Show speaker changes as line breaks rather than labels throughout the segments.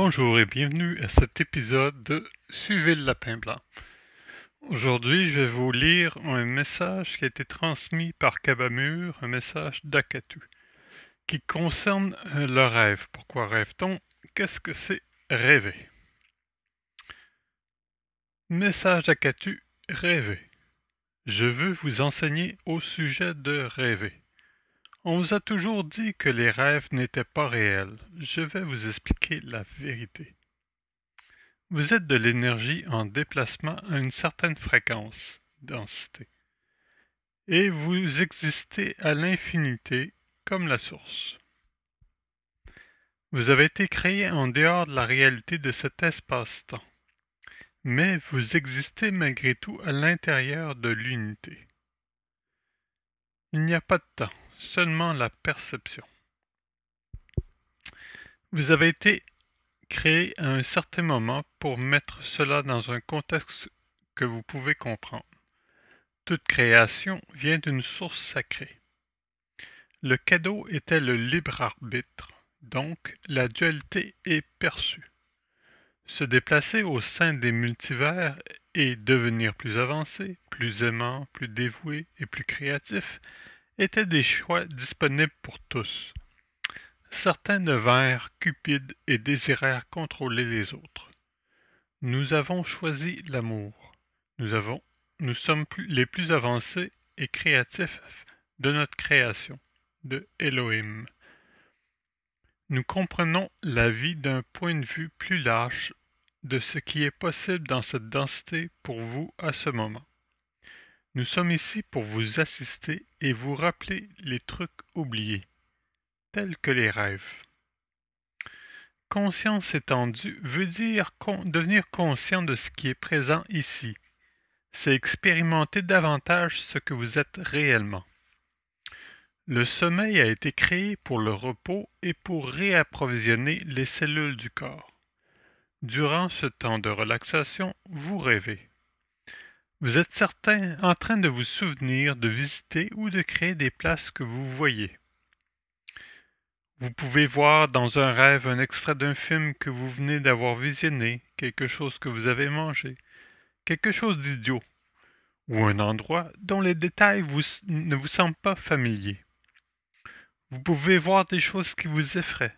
Bonjour et bienvenue à cet épisode de Suivez le lapin blanc. Aujourd'hui, je vais vous lire un message qui a été transmis par Kabamur, un message d'Akatu, qui concerne le rêve. Pourquoi rêve-t-on? Qu'est-ce que c'est rêver? Message d'Akatu, rêver. Je veux vous enseigner au sujet de rêver. On vous a toujours dit que les rêves n'étaient pas réels. Je vais vous expliquer la vérité. Vous êtes de l'énergie en déplacement à une certaine fréquence, densité, et vous existez à l'infinité comme la source. Vous avez été créé en dehors de la réalité de cet espace-temps, mais vous existez malgré tout à l'intérieur de l'unité. Il n'y a pas de temps, seulement la perception. Vous avez été créé à un certain moment pour mettre cela dans un contexte que vous pouvez comprendre. Toute création vient d'une source sacrée. Le cadeau était le libre arbitre, donc la dualité est perçue. Se déplacer au sein des multivers et devenir plus avancé, plus aimant, plus dévoué et plus créatif étaient des choix disponibles pour tous. Certains devinrent cupides et désirèrent contrôler les autres. Nous avons choisi l'amour. Nous sommes les plus avancés et créatifs de notre création, de Elohim. Nous comprenons la vie d'un point de vue plus large de ce qui est possible dans cette densité pour vous à ce moment. Nous sommes ici pour vous assister et vous rappeler les trucs oubliés, tels que les rêves. Conscience étendue veut dire devenir conscient de ce qui est présent ici. C'est expérimenter davantage ce que vous êtes réellement. Le sommeil a été créé pour le repos et pour réapprovisionner les cellules du corps. Durant ce temps de relaxation, vous rêvez. Vous êtes certain en train de vous souvenir de visiter ou de créer des places que vous voyez. Vous pouvez voir dans un rêve un extrait d'un film que vous venez d'avoir visionné, quelque chose que vous avez mangé, quelque chose d'idiot, ou un endroit dont les détails ne vous semblent pas familiers. Vous pouvez voir des choses qui vous effraient.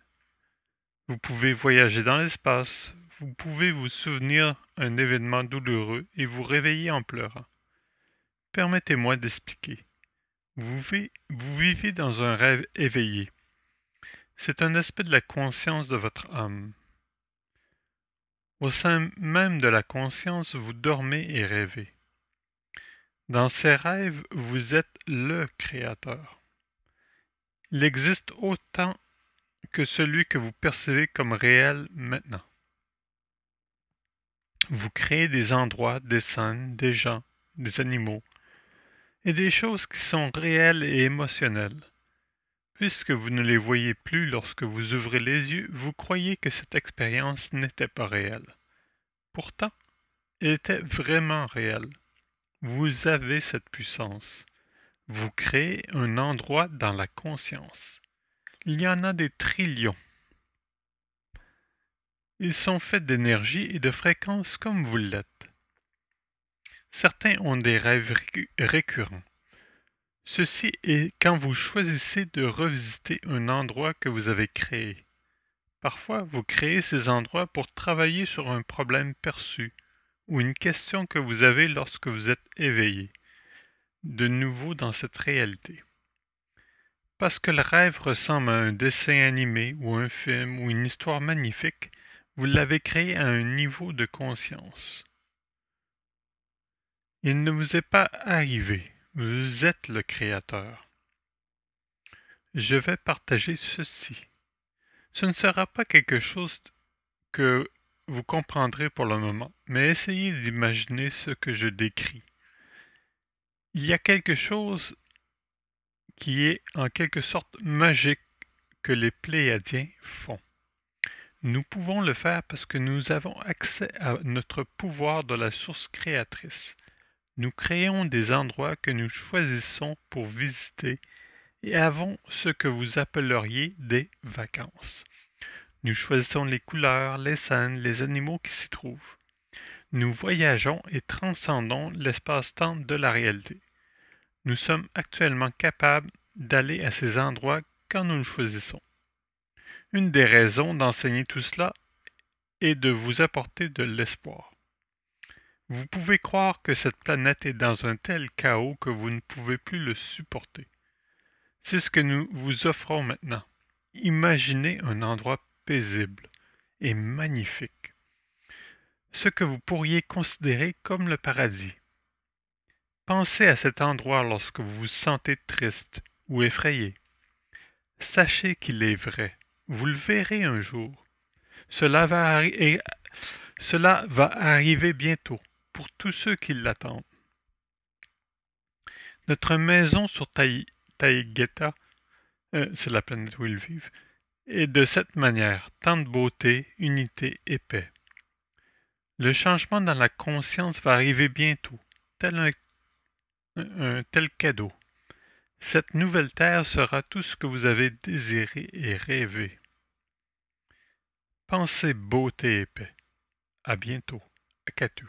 Vous pouvez voyager dans l'espace. Vous pouvez vous souvenir d'un événement douloureux et vous réveiller en pleurant. Permettez-moi d'expliquer. Vous vivez dans un rêve éveillé. C'est un aspect de la conscience de votre âme. Au sein même de la conscience, vous dormez et rêvez. Dans ces rêves, vous êtes le Créateur. Il existe autant que celui que vous percevez comme réel maintenant. Vous créez des endroits, des scènes, des gens, des animaux, et des choses qui sont réelles et émotionnelles. Puisque vous ne les voyez plus lorsque vous ouvrez les yeux, vous croyez que cette expérience n'était pas réelle. Pourtant, elle était vraiment réelle. Vous avez cette puissance. Vous créez un endroit dans la conscience. Il y en a des trillions. Ils sont faits d'énergie et de fréquences comme vous l'êtes. Certains ont des rêves récurrents. Ceci est quand vous choisissez de revisiter un endroit que vous avez créé. Parfois, vous créez ces endroits pour travailler sur un problème perçu ou une question que vous avez lorsque vous êtes éveillé, de nouveau dans cette réalité. Parce que le rêve ressemble à un dessin animé ou un film ou une histoire magnifique, vous l'avez créé à un niveau de conscience. Il ne vous est pas arrivé. Vous êtes le Créateur. Je vais partager ceci. Ce ne sera pas quelque chose que vous comprendrez pour le moment, mais essayez d'imaginer ce que je décris. Il y a quelque chose qui est en quelque sorte magique que les Pléiadiens font. Nous pouvons le faire parce que nous avons accès à notre pouvoir de la source créatrice. Nous créons des endroits que nous choisissons pour visiter et avons ce que vous appelleriez des vacances. Nous choisissons les couleurs, les scènes, les animaux qui s'y trouvent. Nous voyageons et transcendons l'espace-temps de la réalité. Nous sommes actuellement capables d'aller à ces endroits quand nous le choisissons. Une des raisons d'enseigner tout cela est de vous apporter de l'espoir. Vous pouvez croire que cette planète est dans un tel chaos que vous ne pouvez plus le supporter. C'est ce que nous vous offrons maintenant. Imaginez un endroit paisible et magnifique, ce que vous pourriez considérer comme le paradis. Pensez à cet endroit lorsque vous vous sentez triste ou effrayé. Sachez qu'il est vrai. Vous le verrez un jour. Cela va arriver bientôt pour tous ceux qui l'attendent. Notre maison sur Taïgeta, c'est la planète où ils vivent, est de cette manière, tant de beauté, unité et paix. Le changement dans la conscience va arriver bientôt, tel un tel cadeau. Cette nouvelle terre sera tout ce que vous avez désiré et rêvé. Pensez beauté et paix. À bientôt. Akatu.